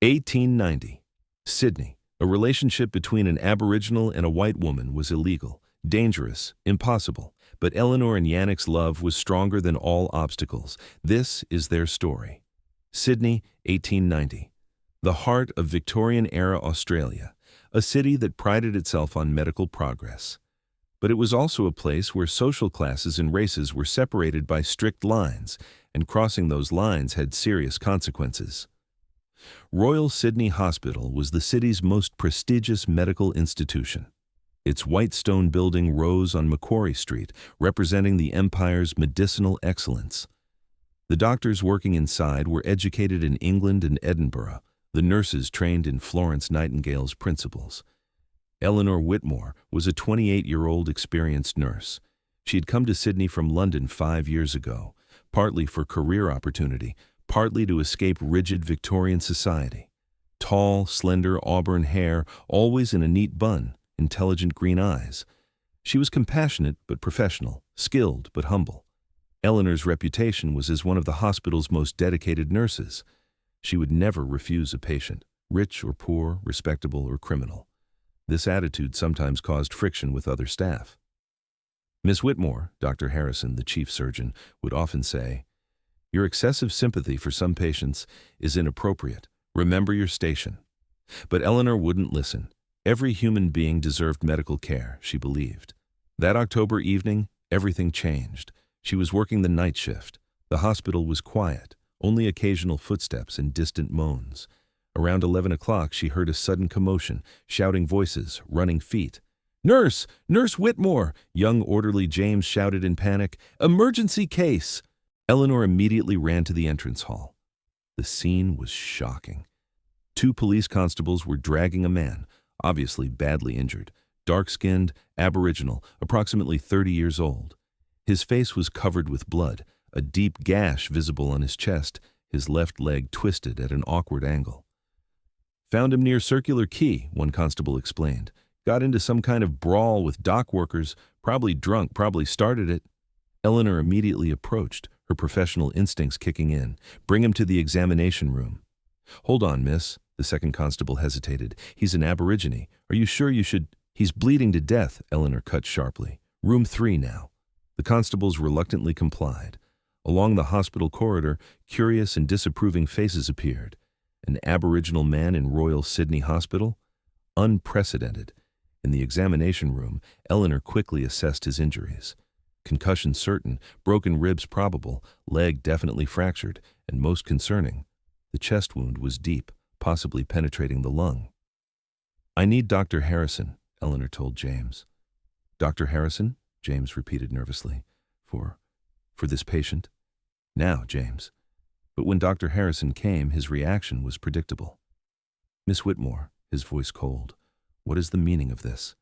1890. Sydney. A relationship between an Aboriginal and a white woman was illegal, dangerous, impossible. But Eleanor and Yannick's love was stronger than all obstacles. This is their story. Sydney, 1890. The heart of Victorian-era Australia, a city that prided itself on medical progress. But it was also a place where social classes and races were separated by strict lines, and crossing those lines had serious consequences. Royal Sydney Hospital was the city's most prestigious medical institution. Its white stone building rose on Macquarie Street, representing the empire's medicinal excellence. The doctors working inside were educated in England and Edinburgh, the nurses trained in Florence Nightingale's principles. Eleanor Whitmore was a 28-year-old experienced nurse. She had come to Sydney from London 5 years ago, partly for career opportunity, partly to escape rigid Victorian society. Tall, slender auburn hair, always in a neat bun, intelligent green eyes. She was compassionate but professional, skilled but humble. Eleanor's reputation was as one of the hospital's most dedicated nurses. She would never refuse a patient, rich or poor, respectable or criminal. This attitude sometimes caused friction with other staff. Miss Whitmore, Dr. Harrison, the chief surgeon, would often say, "Your excessive sympathy for some patients is inappropriate. Remember your station." But Eleanor wouldn't listen. Every human being deserved medical care, she believed. That October evening, everything changed. She was working the night shift. The hospital was quiet, only occasional footsteps and distant moans. Around 11 o'clock, she heard a sudden commotion, shouting voices, running feet. "Nurse! Nurse Whitmore!" Young orderly James shouted in panic. "Emergency case!" Eleanor immediately ran to the entrance hall. The scene was shocking. 2 police constables were dragging a man, obviously badly injured, dark-skinned, Aboriginal, approximately 30 years old. His face was covered with blood, a deep gash visible on his chest, his left leg twisted at an awkward angle. "Found him near Circular Quay," one constable explained. "Got into some kind of brawl with dock workers, probably drunk, probably started it." Eleanor immediately approached, her professional instincts kicking in. "Bring him to the examination room." "Hold on, miss." The second constable hesitated. "He's an Aborigine. Are you sure you should—" "He's bleeding to death," Eleanor cut sharply. "Room 3 now." The constables reluctantly complied. Along the hospital corridor, curious and disapproving faces appeared. An Aboriginal man in Royal Sydney Hospital? Unprecedented. In the examination room, Eleanor quickly assessed his injuries. Concussion certain, broken ribs probable, leg definitely fractured, and most concerning, the chest wound was deep, possibly penetrating the lung. "I need Dr. Harrison," Eleanor told James. "Dr. Harrison?" James repeated nervously. For this patient?" "Now, James." But when Dr. Harrison came, his reaction was predictable. "Miss Whitmore," his voice cold, "what is the meaning of this?"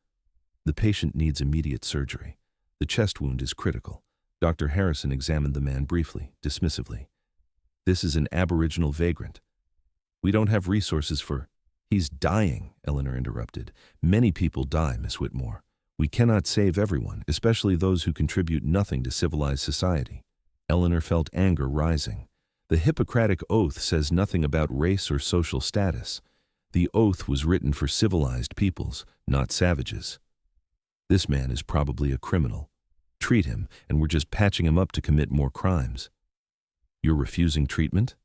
"The patient needs immediate surgery. The chest wound is critical." Dr. Harrison examined the man briefly, dismissively. "This is an Aboriginal vagrant. We don't have resources for—" "He's dying," Eleanor interrupted. "Many people die, Miss Whitmore. We cannot save everyone, especially those who contribute nothing to civilized society." Eleanor felt anger rising. The Hippocratic Oath says nothing about race or social status. The oath was written for civilized peoples, not savages. This man is probably a criminal. Treat him, and we're just patching him up to commit more crimes. "You're refusing treatment?"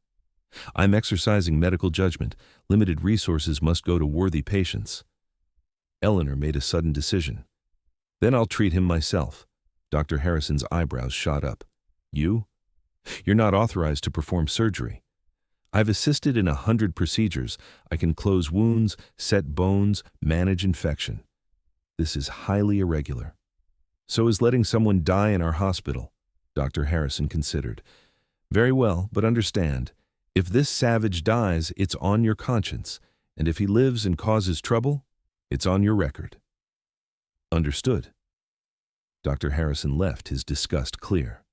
"I'm exercising medical judgment. Limited resources must go to worthy patients." Eleanor made a sudden decision. "Then I'll treat him myself." Dr. Harrison's eyebrows shot up. "You? You're not authorized to perform surgery." "I've assisted in 100 procedures. I can close wounds, set bones, manage infection. This is highly irregular." "So is letting someone die in our hospital," Dr. Harrison considered. "Very well, but understand, if this savage dies, it's on your conscience, and if he lives and causes trouble, it's on your record." "Understood." Dr. Harrison left, his disgust clear.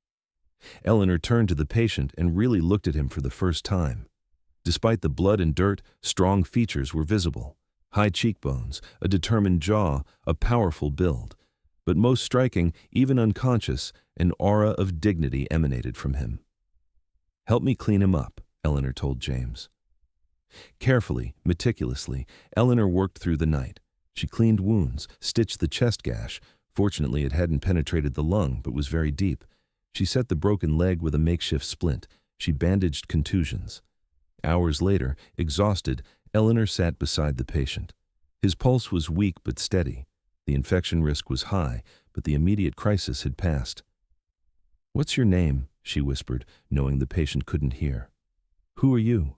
Eleanor turned to the patient and really looked at him for the first time. Despite the blood and dirt, strong features were visible. High cheekbones, a determined jaw, a powerful build. But most striking, even unconscious, an aura of dignity emanated from him. "Help me clean him up," Eleanor told James. Carefully, meticulously, Eleanor worked through the night. She cleaned wounds, stitched the chest gash. Fortunately, it hadn't penetrated the lung, but was very deep. She set the broken leg with a makeshift splint. She bandaged contusions. Hours later, exhausted, Eleanor sat beside the patient. His pulse was weak but steady. The infection risk was high, but the immediate crisis had passed. "What's your name?" she whispered, knowing the patient couldn't hear. "Who are you?"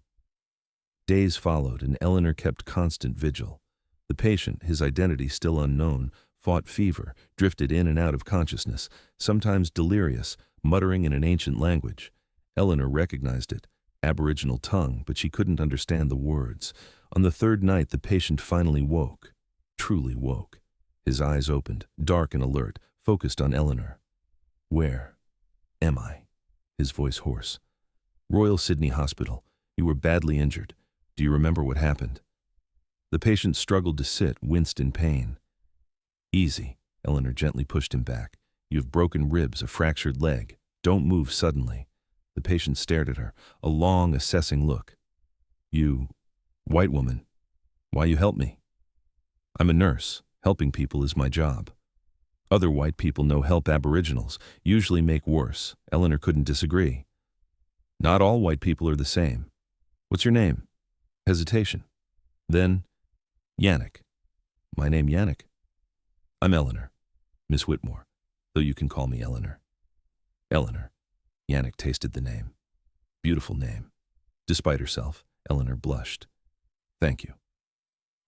Days followed, and Eleanor kept constant vigil. The patient, his identity still unknown, fought fever, drifted in and out of consciousness, sometimes delirious, muttering in an ancient language. Eleanor recognized it, Aboriginal tongue, but she couldn't understand the words. On the third night, the patient finally woke. Truly woke. His eyes opened, dark and alert, focused on Eleanor. "Where am I?" His voice hoarse. "Royal Sydney Hospital. You were badly injured. Do you remember what happened?" The patient struggled to sit, winced in pain. "Easy," Eleanor gently pushed him back. "You have broken ribs, a fractured leg. Don't move suddenly." The patient stared at her, a long, assessing look. "You, white woman, why you help me?" "I'm a nurse. Helping people is my job." "Other white people know help Aboriginals, usually make worse." Eleanor couldn't disagree. "Not all white people are the same. What's your name?" Hesitation. Then, "Yannick." "My name Yannick." "I'm Eleanor. Miss Whitmore, though you can call me Eleanor." "Eleanor." Yannick tasted the name. Beautiful name. Despite herself, Eleanor blushed. "Thank you.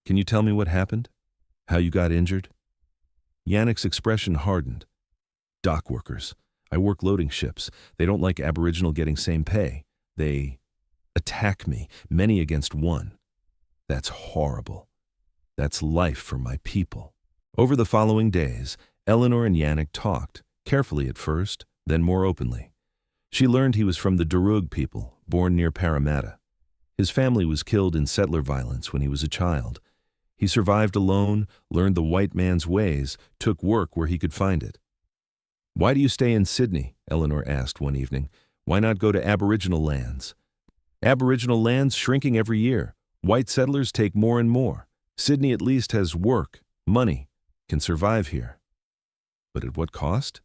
Can you tell me what happened? How you got injured?" Yannick's expression hardened. "Dock workers. I work loading ships. They don't like Aboriginal getting same pay. They attack me, many against one. That's horrible. That's life for my people." Over the following days, Eleanor and Yannick talked, carefully at first, then more openly. She learned he was from the Darug people, born near Parramatta. His family was killed in settler violence when he was a child. He survived alone, learned the white man's ways, took work where he could find it. "Why do you stay in Sydney?" Eleanor asked one evening. "Why not go to Aboriginal lands?" "Aboriginal lands shrinking every year. White settlers take more and more. Sydney at least has work, money, can survive here." "But at what cost?"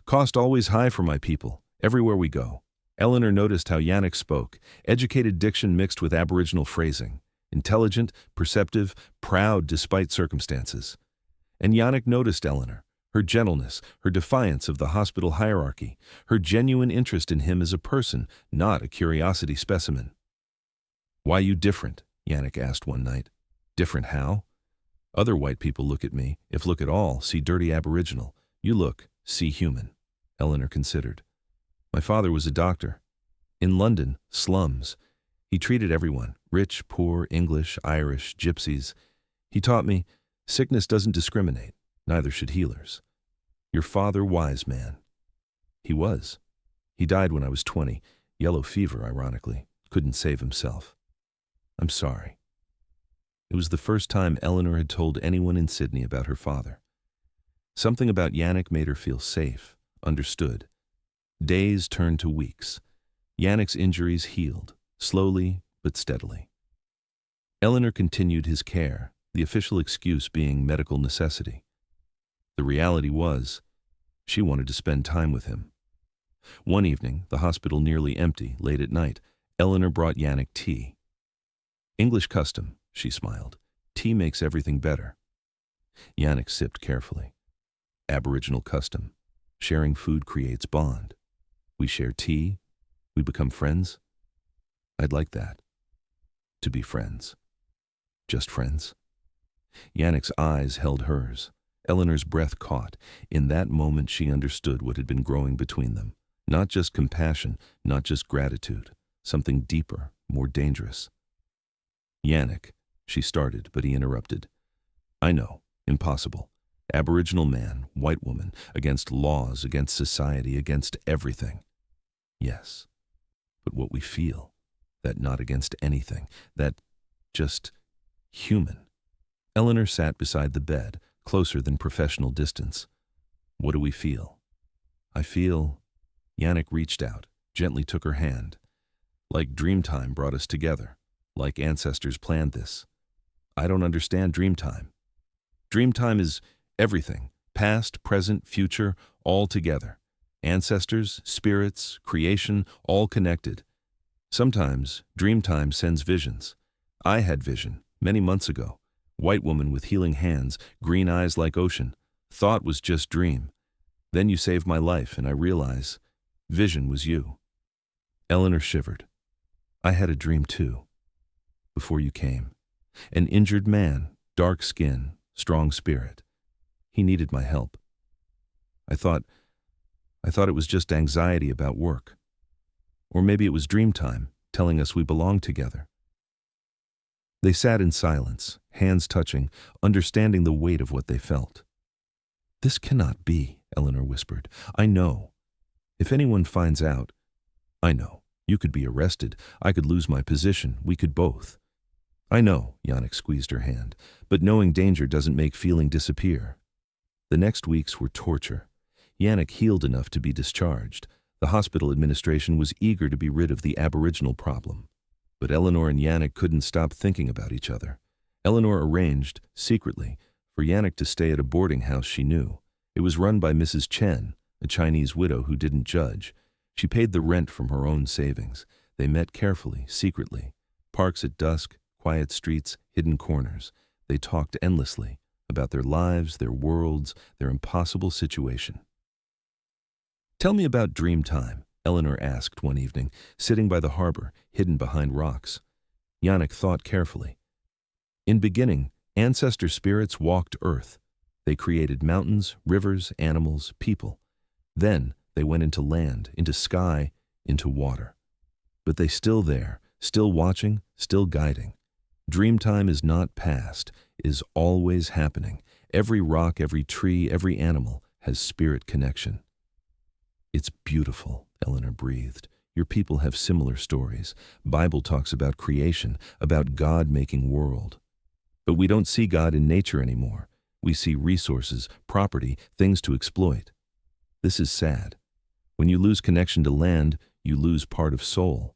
"Cost always high for my people, everywhere we go." Eleanor noticed how Yannick spoke, educated diction mixed with Aboriginal phrasing, intelligent, perceptive, proud despite circumstances. And Yannick noticed Eleanor, her gentleness, her defiance of the hospital hierarchy, her genuine interest in him as a person, not a curiosity specimen. "Why you different?" Yannick asked one night. "Different how?" "Other white people look at me, if look at all, see dirty Aboriginal. You look, see human." Eleanor considered. "My father was a doctor. In London, slums. He treated everyone, rich, poor, English, Irish, gypsies. He taught me, sickness doesn't discriminate, neither should healers. Your father, wise man." "He was. He died when I was 20, yellow fever, ironically, couldn't save himself." "I'm sorry." It was the first time Eleanor had told anyone in Sydney about her father. Something about Yannick made her feel safe, understood. Days turned to weeks. Yannick's injuries healed, slowly but steadily. Eleanor continued his care, the official excuse being medical necessity. The reality was, she wanted to spend time with him. One evening, the hospital nearly empty, late at night, Eleanor brought Yannick tea. "English custom," she smiled. "Tea makes everything better." Yannick sipped carefully. "Aboriginal custom. Sharing food creates bond. We share tea, we become friends. I'd like that. To be friends. Just friends." Yannick's eyes held hers. Eleanor's breath caught. In that moment she understood what had been growing between them. Not just compassion, not just gratitude. Something deeper, more dangerous. "Yannick," she started, but he interrupted. "I know, impossible. Aboriginal man, white woman, against laws, against society, against everything. Yes, but what we feel, that not against anything, that just human." Eleanor sat beside the bed, closer than professional distance. "What do we feel?" "I feel..." Yannick reached out, gently took her hand. "Like Dreamtime brought us together. like ancestors planned this. I don't understand Dreamtime. Dreamtime is everything, past, present, future, all together. Ancestors, spirits, creation, all connected. Sometimes, Dreamtime sends visions. I had vision, many months ago. White woman with healing hands, green eyes like ocean. Thought was just dream. Then you saved my life and I realize vision was you. Eleanor shivered. I had a dream too, before you came. An injured man, dark skin, strong spirit. He needed my help. I thought it was just anxiety about work. Or maybe it was Dreamtime, telling us we belonged together. They sat in silence, hands touching, understanding the weight of what they felt. This cannot be, Eleanor whispered. I know. If anyone finds out, I know. You could be arrested. I could lose my position. We could both. I know, Yannick squeezed her hand, but knowing danger doesn't make feeling disappear. The next weeks were torture. Yannick healed enough to be discharged. The hospital administration was eager to be rid of the Aboriginal problem. But Eleanor and Yannick couldn't stop thinking about each other. Eleanor arranged, secretly, for Yannick to stay at a boarding house she knew. It was run by Mrs. Chen, a Chinese widow who didn't judge. She paid the rent from her own savings. They met carefully, secretly. Parks at dusk, quiet streets, hidden corners. They talked endlessly about their lives, their worlds, their impossible situation. Tell me about Dreamtime, Eleanor asked one evening, sitting by the harbor, hidden behind rocks. Yannick thought carefully. In beginning, ancestor spirits walked Earth. They created mountains, rivers, animals, people. Then they went into land, into sky, into water. But they still there, still watching, still guiding. Dreamtime is not past, is always happening. Every rock, every tree, every animal has spirit connection. It's beautiful, Eleanor breathed. Your people have similar stories. Bible talks about creation, about God making world. But we don't see God in nature anymore. We see resources, property, things to exploit. This is sad. When you lose connection to land, you lose part of soul.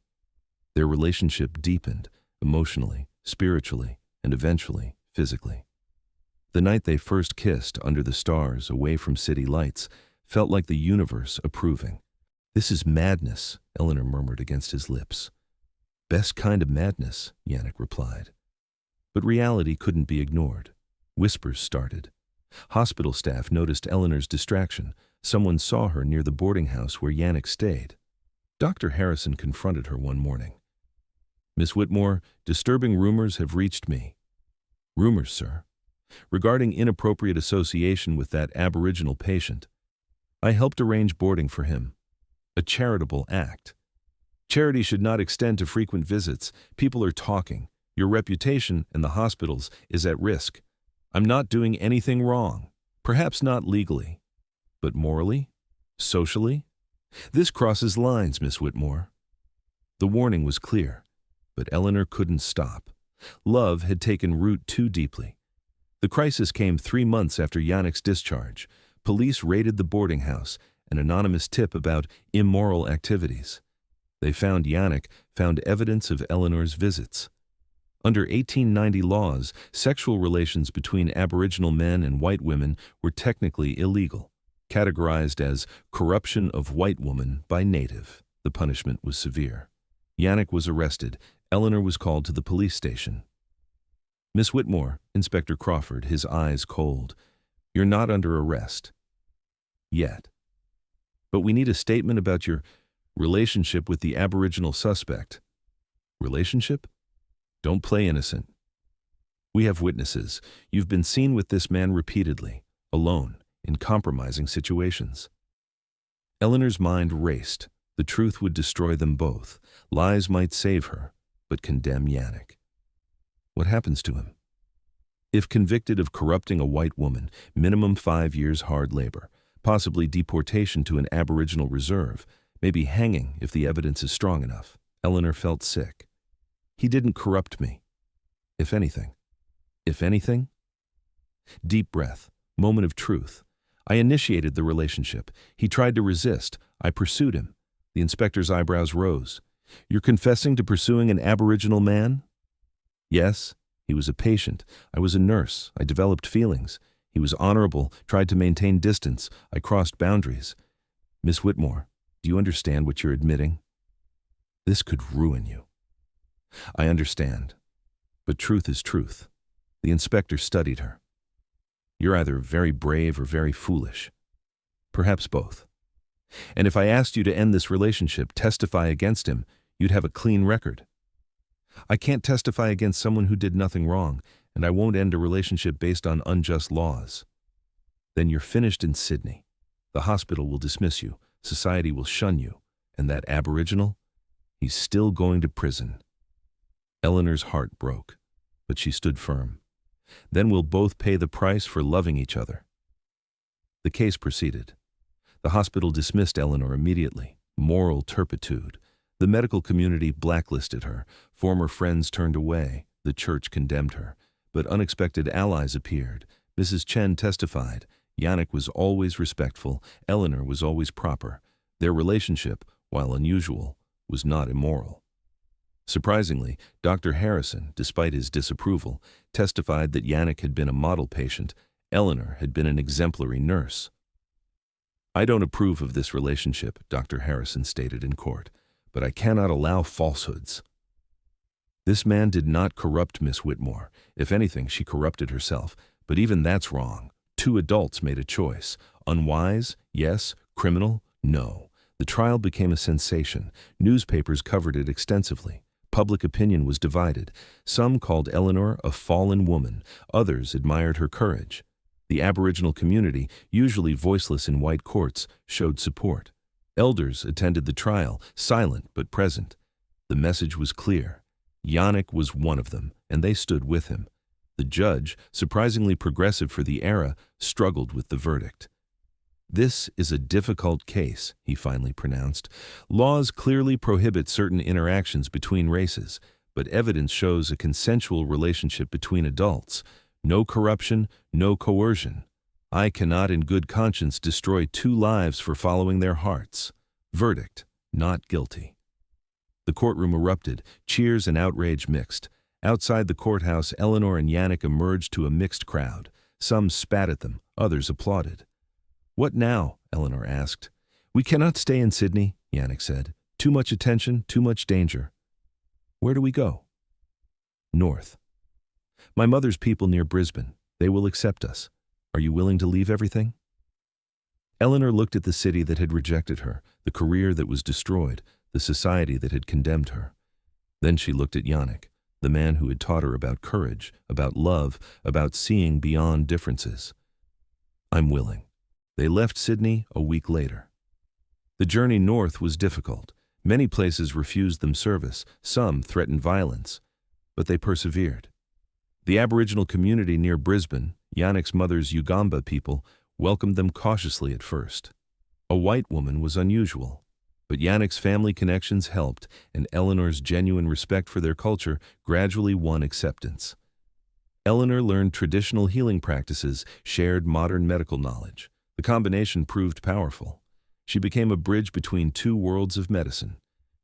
Their relationship deepened, emotionally, spiritually, and eventually, physically. The night they first kissed under the stars, away from city lights, felt like the universe approving. This is madness, Eleanor murmured against his lips. Best kind of madness, Yannick replied. But reality couldn't be ignored. Whispers started. Hospital staff noticed Eleanor's distraction. Someone saw her near the boarding house where Yannick stayed. Dr. Harrison confronted her one morning. Miss Whitmore, disturbing rumors have reached me. Rumors, sir, regarding inappropriate association with that Aboriginal patient. I helped arrange boarding for him. A charitable act. Charity should not extend to frequent visits. People are talking. Your reputation in the hospitals is at risk. I'm not doing anything wrong. Perhaps not legally. But morally? Socially? This crosses lines, Miss Whitmore. The warning was clear, but Eleanor couldn't stop. Love had taken root too deeply. The crisis came 3 months after Yannick's discharge. Police raided the boarding house, an anonymous tip about immoral activities. They found Yannick, found evidence of Eleanor's visits. Under 1890 laws, sexual relations between Aboriginal men and white women were technically illegal, categorized as corruption of white woman by native. The punishment was severe. Yannick was arrested. Eleanor was called to the police station. Miss Whitmore, Inspector Crawford, his eyes cold. You're not under arrest. Yet. But we need a statement about your relationship with the Aboriginal suspect. Relationship? Don't play innocent. We have witnesses. You've been seen with this man repeatedly, alone, in compromising situations. Eleanor's mind raced. The truth would destroy them both. Lies might save her, but condemn Yannick. What happens to him? If convicted of corrupting a white woman, minimum 5 years hard labor, possibly deportation to an Aboriginal reserve, maybe hanging if the evidence is strong enough. Eleanor felt sick. He didn't corrupt me. If anything. If anything? Deep breath, moment of truth. I initiated the relationship. He tried to resist. I pursued him. The inspector's eyebrows rose. You're confessing to pursuing an Aboriginal man? Yes, he was a patient. I was a nurse. I developed feelings. He was honorable, tried to maintain distance. I crossed boundaries. Miss Whitmore, do you understand what you're admitting? This could ruin you. I understand. But truth is truth. The inspector studied her. You're either very brave or very foolish. Perhaps both. And if I asked you to end this relationship, testify against him, you'd have a clean record. I can't testify against someone who did nothing wrong, and I won't end a relationship based on unjust laws. Then you're finished in Sydney. The hospital will dismiss you, society will shun you, and that Aboriginal, he's still going to prison. Eleanor's heart broke, but she stood firm. Then we'll both pay the price for loving each other. The case proceeded. The hospital dismissed Eleanor immediately. Moral turpitude. The medical community blacklisted her. Former friends turned away. The church condemned her. But unexpected allies appeared. Mrs. Chen testified. Yannick was always respectful. Eleanor was always proper. Their relationship, while unusual, was not immoral. Surprisingly, Dr. Harrison, despite his disapproval, testified that Yannick had been a model patient. Eleanor had been an exemplary nurse. I don't approve of this relationship, Dr. Harrison stated in court, but I cannot allow falsehoods. This man did not corrupt Miss Whitmore. If anything, she corrupted herself, but even that's wrong. Two adults made a choice. Unwise? Yes. Criminal? No. The trial became a sensation. Newspapers covered it extensively. Public opinion was divided. Some called Eleanor a fallen woman. Others admired her courage. The Aboriginal community, usually voiceless in white courts, showed support. Elders attended the trial, silent but present. The message was clear. Yannick was one of them, and they stood with him. The judge, surprisingly progressive for the era, struggled with the verdict. This is a difficult case, he finally pronounced. Laws clearly prohibit certain interactions between races, but evidence shows a consensual relationship between adults. No corruption, no coercion. I cannot in good conscience destroy two lives for following their hearts. Verdict, not guilty. The courtroom erupted, cheers and outrage mixed. Outside the courthouse, Eleanor and Yannick emerged to a mixed crowd. Some spat at them, others applauded. What now? Eleanor asked. We cannot stay in Sydney, Yannick said. Too much attention, too much danger. Where do we go? North. My mother's people near Brisbane. They will accept us. Are you willing to leave everything? Eleanor looked at the city that had rejected her, the career that was destroyed, the society that had condemned her. Then she looked at Yannick, the man who had taught her about courage, about love, about seeing beyond differences. I'm willing. They left Sydney a week later. The journey north was difficult. Many places refused them service, some threatened violence, but they persevered. The Aboriginal community near Brisbane, Yannick's mother's Ugamba people, welcomed them cautiously at first. A white woman was unusual, but Yannick's family connections helped, and Eleanor's genuine respect for their culture gradually won acceptance. Eleanor learned traditional healing practices, shared modern medical knowledge. The combination proved powerful. She became a bridge between two worlds of medicine.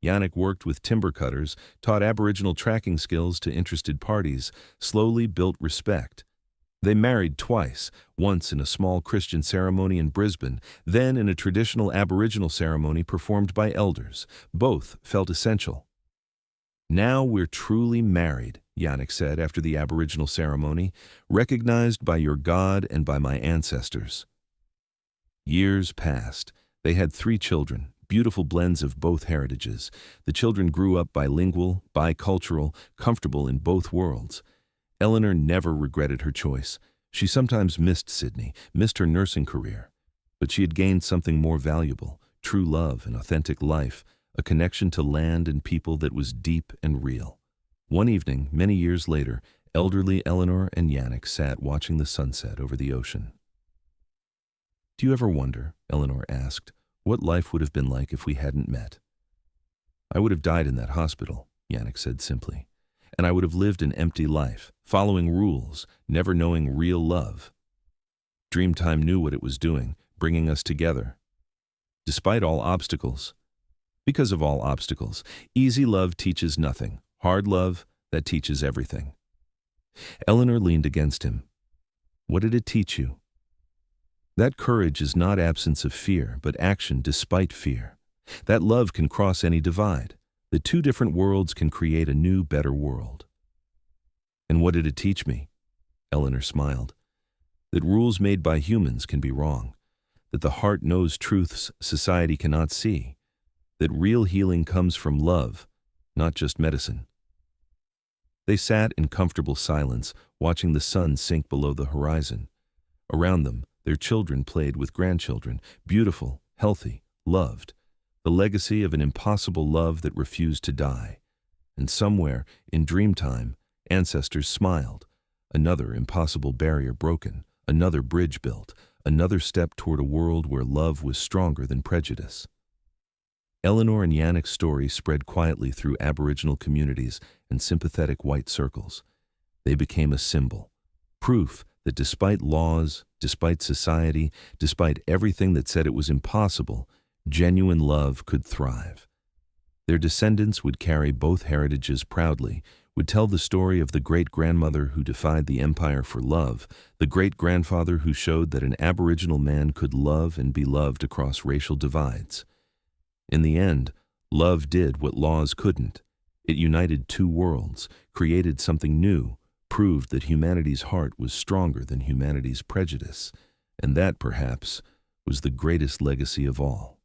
Yannick worked with timber cutters, taught Aboriginal tracking skills to interested parties, slowly built respect. They married twice, once in a small Christian ceremony in Brisbane, then in a traditional Aboriginal ceremony performed by elders. Both felt essential. Now we're truly married, Yannick said after the Aboriginal ceremony, recognized by your God and by my ancestors. Years passed. They had 3 children, beautiful blends of both heritages. The children grew up bilingual, bicultural, comfortable in both worlds. Eleanor never regretted her choice. She sometimes missed Sydney, missed her nursing career. But she had gained something more valuable, true love and authentic life, a connection to land and people that was deep and real. One evening, many years later, elderly Eleanor and Yannick sat watching the sunset over the ocean. Do you ever wonder, Eleanor asked, what life would have been like if we hadn't met? I would have died in that hospital, Yannick said simply, and I would have lived an empty life, following rules, never knowing real love. Dreamtime knew what it was doing, bringing us together. Despite all obstacles, because of all obstacles, easy love teaches nothing. Hard love, that teaches everything. Eleanor leaned against him. What did it teach you? That courage is not absence of fear, but action despite fear. That love can cross any divide. The two different worlds can create a new, better world. And what did it teach me? Eleanor smiled. That rules made by humans can be wrong. That the heart knows truths society cannot see. That real healing comes from love, not just medicine. They sat in comfortable silence, watching the sun sink below the horizon. Around them, their children played with grandchildren, beautiful, healthy, loved. The legacy of an impossible love that refused to die. And somewhere, in Dreamtime, ancestors smiled. Another impossible barrier broken, another bridge built, another step toward a world where love was stronger than prejudice. Eleanor and Yannick's story spread quietly through Aboriginal communities and sympathetic white circles. They became a symbol, proof that despite laws, despite society, despite everything that said it was impossible, genuine love could thrive. Their descendants would carry both heritages proudly, would tell the story of the great-grandmother who defied the empire for love, the great-grandfather who showed that an Aboriginal man could love and be loved across racial divides. In the end, love did what laws couldn't. It united two worlds, created something new, proved that humanity's heart was stronger than humanity's prejudice, and that, perhaps, was the greatest legacy of all.